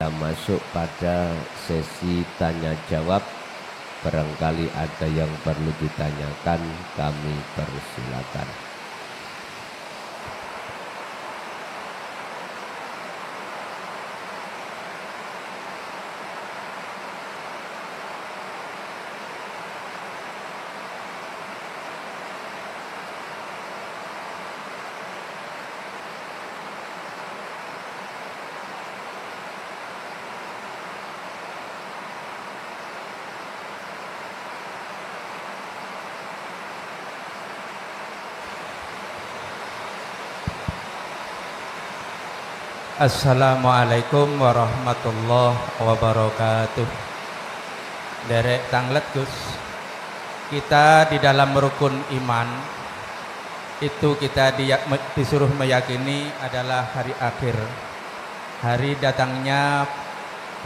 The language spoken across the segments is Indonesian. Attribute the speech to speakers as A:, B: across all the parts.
A: masuk pada sesi tanya jawab. Barangkali ada yang perlu ditanyakan, kami persilakan.
B: Assalamualaikum warahmatullahi wabarakatuh. Derek tanglet Gus, kita di dalam rukun iman itu kita disuruh meyakini adalah hari akhir, hari datangnya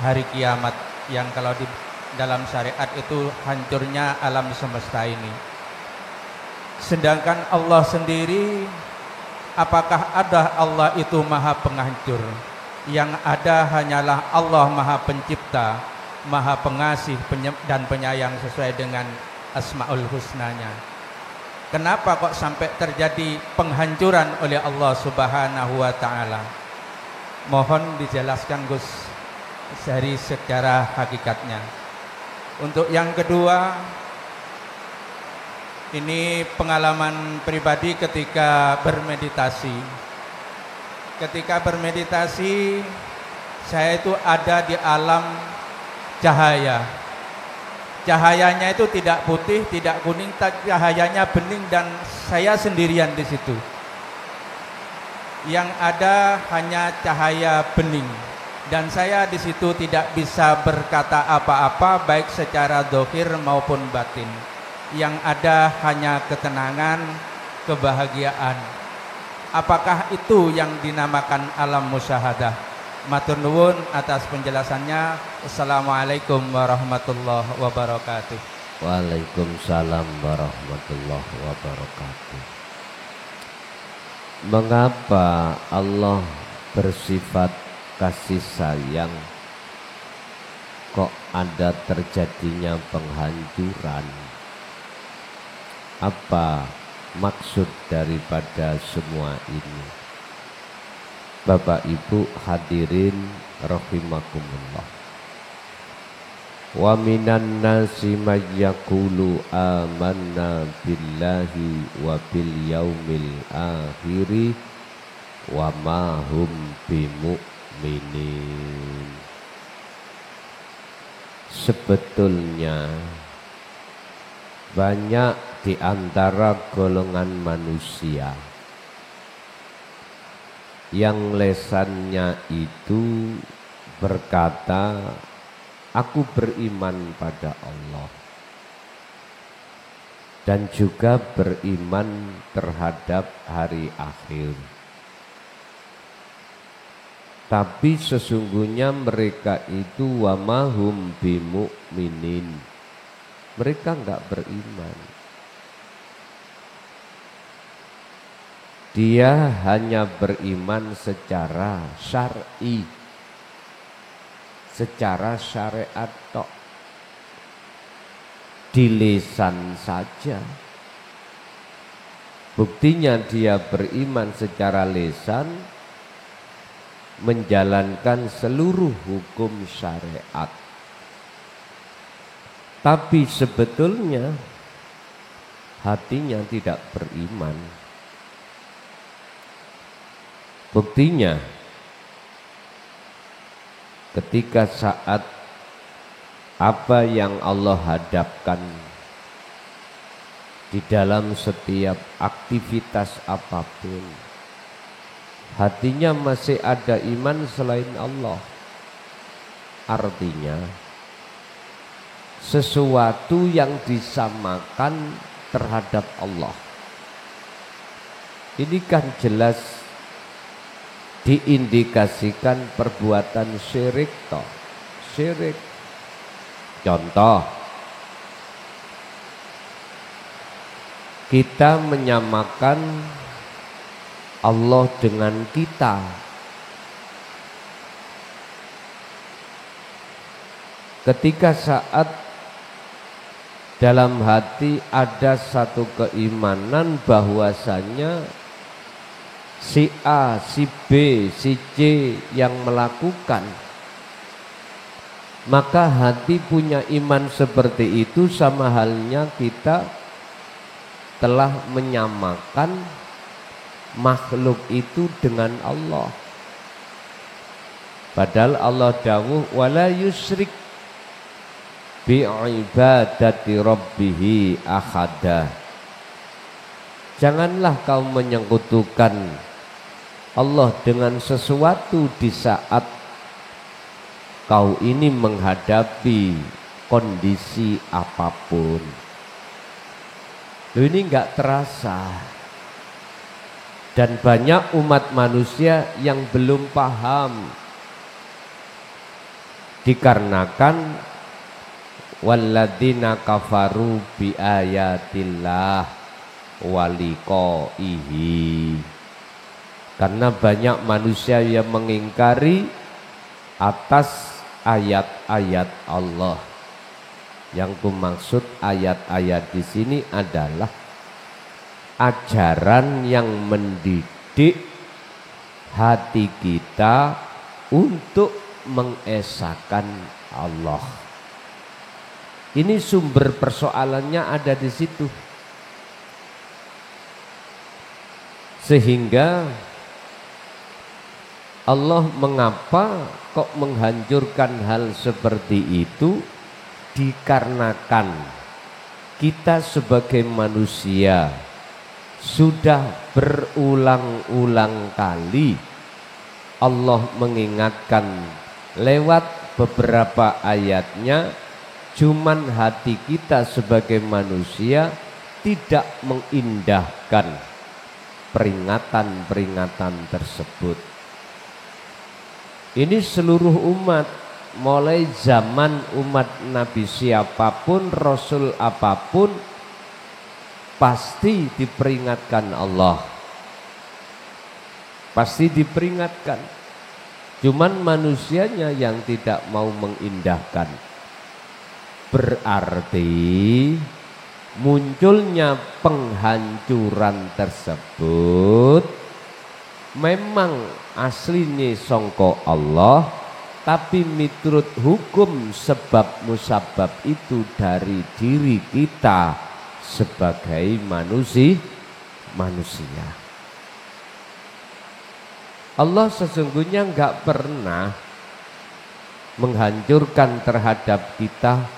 B: hari kiamat, yang kalau di dalam syariat itu hancurnya alam semesta ini. Sedangkan Allah sendiri, apakah ada Allah itu maha penghancur? Yang ada hanyalah Allah maha pencipta, maha pengasih dan penyayang sesuai dengan asmaul husnanya. Kenapa kok sampai terjadi penghancuran oleh Allah subhanahu wa ta'ala? Mohon dijelaskan Gus dari secara hakikatnya. Untuk yang kedua, ini pengalaman pribadi ketika bermeditasi. Ketika bermeditasi, saya itu ada di alam cahaya. Cahayanya itu tidak putih, tidak kuning, cahayanya bening dan saya sendirian di situ. Yang ada hanya cahaya bening dan saya di situ tidak bisa berkata apa-apa baik secara zahir maupun batin. Yang ada hanya ketenangan, kebahagiaan. Apakah itu yang dinamakan alam musyahadah? Matur nuwun atas penjelasannya. Assalamualaikum warahmatullahi wabarakatuh.
A: Waalaikumsalam warahmatullahi wabarakatuh. Mengapa Allah bersifat kasih sayang kok ada terjadinya penghancuran? Apa maksud daripada semua ini? Bapak Ibu hadirin rahimakumullah. Wa minan nasi may yaqulu amanna billahi wa bil yaumil akhiri wa ma hum bimu'minin. Sebetulnya banyak di antara golongan manusia yang lesannya itu berkata, aku beriman pada Allah dan juga beriman terhadap hari akhir. Tapi sesungguhnya mereka itu wa mahum bimu'minin. Mereka enggak beriman. Dia hanya beriman secara syar'i, secara syariat tok, di lisan saja. Buktinya dia beriman secara lisan, menjalankan seluruh hukum syariat. Tapi sebetulnya hatinya tidak beriman. Buktinya ketika saat apa yang Allah hadapkan di dalam setiap aktivitas apapun, hatinya masih ada iman selain Allah. Artinya sesuatu yang disamakan terhadap Allah. Ini kan jelas diindikasikan perbuatan syirik toh. Syirik. Contoh, kita menyamakan Allah dengan kita. ketika saat dalam hati ada satu keimanan bahwasanya si A, si B, si C yang melakukan, maka hati punya iman seperti itu sama halnya kita telah menyamakan makhluk itu dengan Allah. Padahal Allah dawuh wala yusrik bi ibadati rabbih ahada. Janganlah kau menyekutukan Allah dengan sesuatu di saat kau ini menghadapi kondisi apapun. Loh, ini enggak terasa. Dan banyak umat manusia yang belum paham. Dikarenakan walladzina kafaru bi ayatillah waliqaihi. Karena banyak manusia yang mengingkari atas ayat-ayat Allah. Yang kumaksud ayat-ayat di sini adalah ajaran yang mendidik hati kita untuk mengesahkan Allah. Ini sumber persoalannya ada di situ. Sehingga Allah mengapa kok menghancurkan hal seperti itu? Dikarenakan kita sebagai manusia sudah berulang-ulang kali Allah mengingatkan lewat beberapa ayatnya, cuman hati kita sebagai manusia tidak mengindahkan peringatan-peringatan tersebut. Ini seluruh umat, mulai zaman umat Nabi siapapun, Rasul apapun, pasti diperingatkan Allah. Pasti diperingatkan. Cuman manusianya yang tidak mau mengindahkan. Berarti munculnya penghancuran tersebut memang aslinya songko Allah, tapi miturut hukum sebab musabab itu dari diri kita sebagai manusia. Allah sesungguhnya enggak pernah menghancurkan terhadap kita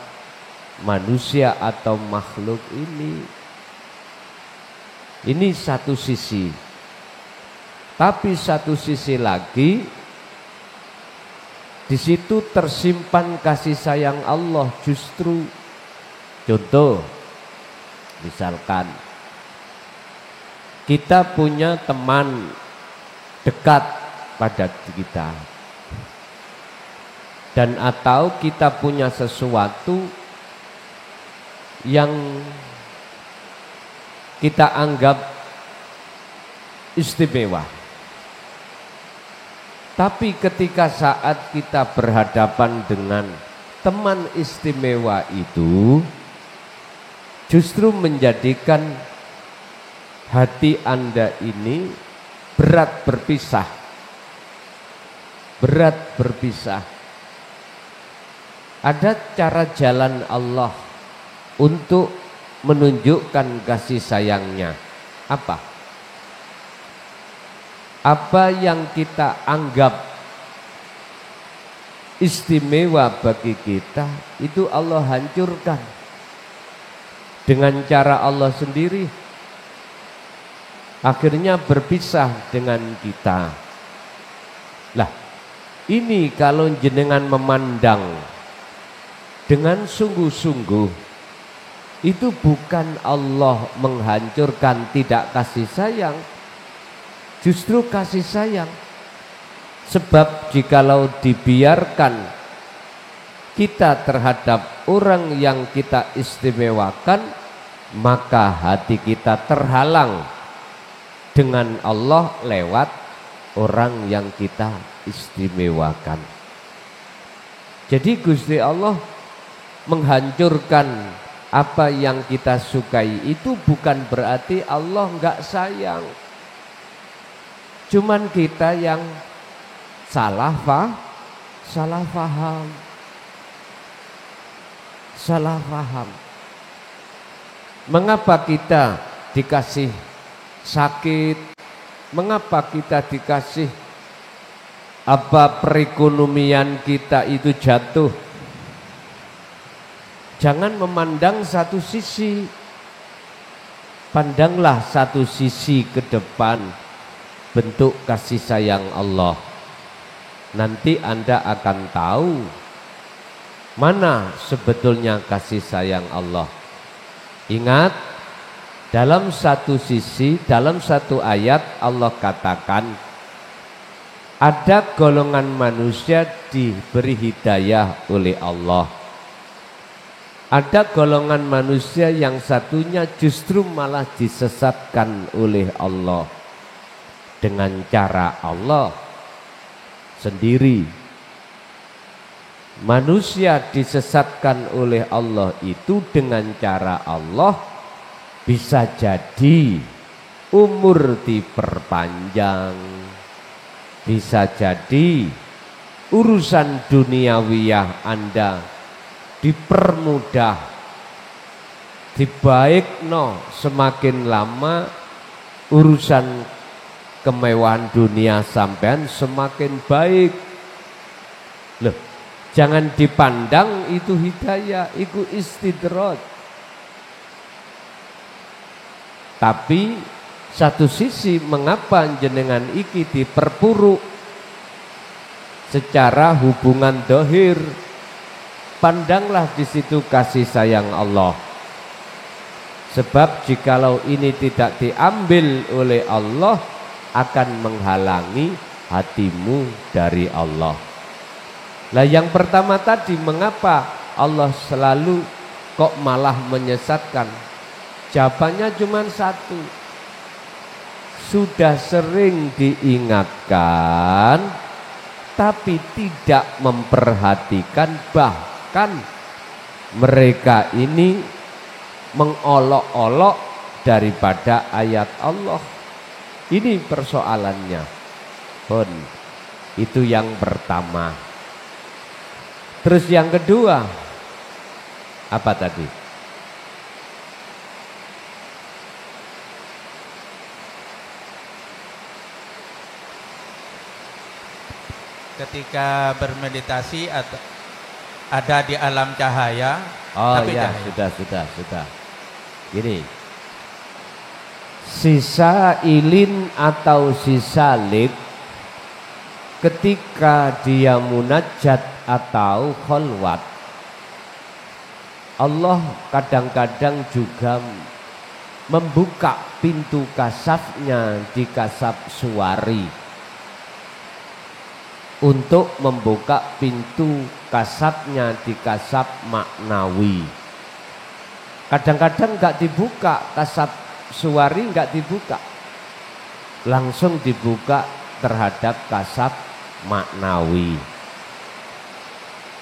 A: manusia atau makhluk ini. Ini satu sisi. Tapi satu sisi lagi, di situ tersimpan kasih sayang Allah justru. Contoh, misalkan kita punya teman dekat pada kita, dan atau kita punya sesuatu yang kita anggap istimewa. Tapi ketika saat kita berhadapan dengan teman istimewa itu, justru menjadikan hati Anda ini berat berpisah. Berat berpisah. Ada cara jalan Allah untuk menunjukkan kasih sayangnya. Apa? Apa yang kita anggap istimewa bagi kita, itu Allah hancurkan dengan cara Allah sendiri. Akhirnya berpisah dengan kita. Lah, ini kalau jenengan memandang dengan sungguh-sungguh, itu bukan Allah menghancurkan tidak kasih sayang, justru kasih sayang. Sebab jikalau dibiarkan kita terhadap orang yang kita istimewakan, maka hati kita terhalang dengan Allah lewat orang yang kita istimewakan. Jadi Gusti Allah menghancurkan apa yang kita sukai, itu bukan berarti Allah enggak sayang. Cuman kita yang salah paham. Mengapa kita dikasih sakit? Mengapa kita dikasih perekonomian kita itu jatuh? Jangan memandang satu sisi, pandanglah satu sisi ke depan, bentuk kasih sayang Allah. Nanti Anda akan tahu mana sebetulnya kasih sayang Allah. Ingat, dalam satu sisi, dalam satu ayat Allah katakan ada golongan manusia diberi hidayah oleh Allah. Ada golongan manusia yang satunya justru malah disesatkan oleh Allah dengan cara Allah sendiri. Manusia disesatkan oleh Allah itu dengan cara Allah, bisa jadi umur diperpanjang, bisa jadi urusan duniawiyah Anda dipermudah, dibaikno, semakin lama urusan kemewahan dunia sampean semakin baik. Loh, jangan dipandang itu hidayah, itu istidraj. Tapi satu sisi, mengapa jenengan iki diperpuruk secara hubungan dohir? Pandanglah di situ kasih sayang Allah. Sebab jikalau ini tidak diambil oleh Allah, akan menghalangi hatimu dari Allah. Lah yang pertama tadi, mengapa Allah selalu kok malah menyesatkan? Jawabannya cuma satu. Sudah sering diingatkan, tapi tidak memperhatikan, bahkan mereka ini mengolok-olok daripada ayat Allah. Ini persoalannya. Itu yang pertama. Terus yang kedua, apa tadi?
B: Ketika bermeditasi atau ada di alam cahaya.
A: Oh ya, cahaya. Sudah. Gini, sisa ilin atau sisa lid, ketika dia munajat atau kholwat, Allah kadang-kadang juga membuka pintu kasafnya di kasaf suwari, untuk membuka pintu kasabnya di kasab maknawi. Kadang-kadang enggak dibuka, kasab suwari enggak dibuka, langsung dibuka terhadap kasab maknawi.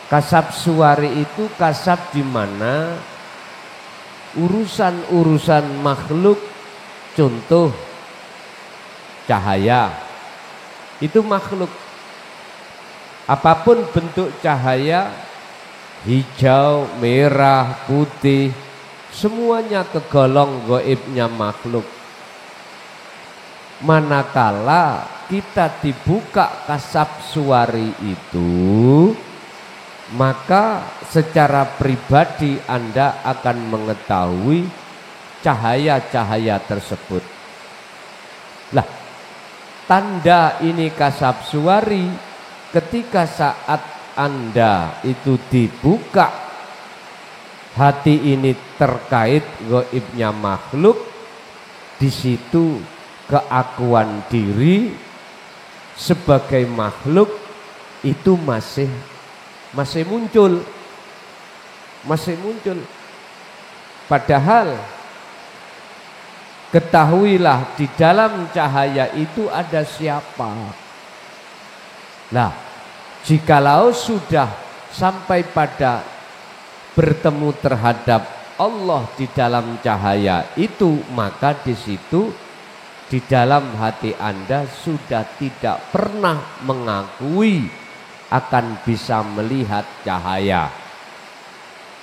A: Kasab suwari itu kasab di mana urusan-urusan makhluk, contoh cahaya, itu makhluk. Apapun bentuk cahaya, hijau, merah, putih, semuanya kegolong gaibnya makhluk. Manakala kita dibuka kasab suwari itu, maka secara pribadi Anda akan mengetahui cahaya-cahaya tersebut. Lah, tanda ini kasab suwari. Ketika saat Anda itu dibuka, hati ini terkait gaibnya makhluk, di situ keakuan diri sebagai makhluk itu masih muncul. Padahal ketahuilah di dalam cahaya itu ada siapa. Nah, jikalau sudah sampai pada bertemu terhadap Allah di dalam cahaya itu, maka di situ di dalam hati Anda sudah tidak pernah mengakui akan bisa melihat cahaya.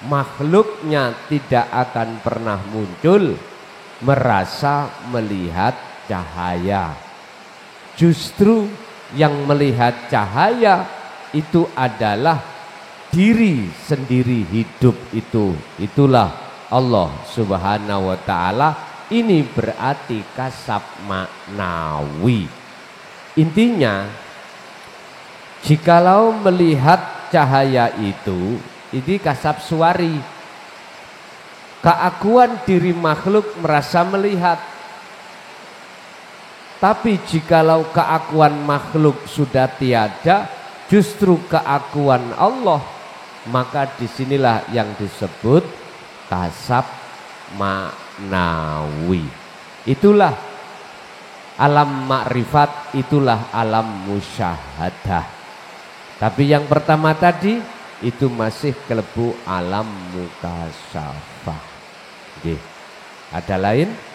A: Makhluknya tidak akan pernah muncul merasa melihat cahaya. Justru yang melihat cahaya itu adalah diri sendiri hidup itu. Itulah Allah Subhanahu wa ta'ala. Ini berarti kasab maknawi. Intinya, jikalau melihat cahaya itu, ini kasab suari. Keakuan diri makhluk merasa melihat. Tapi jikalau keakuan makhluk sudah tiada, justru keakuan Allah, maka disinilah yang disebut kasab maknawi. Itulah alam makrifat, itulah alam musyahadah. Tapi yang pertama tadi itu masih kelebu alam mukasyafah. Ada lain?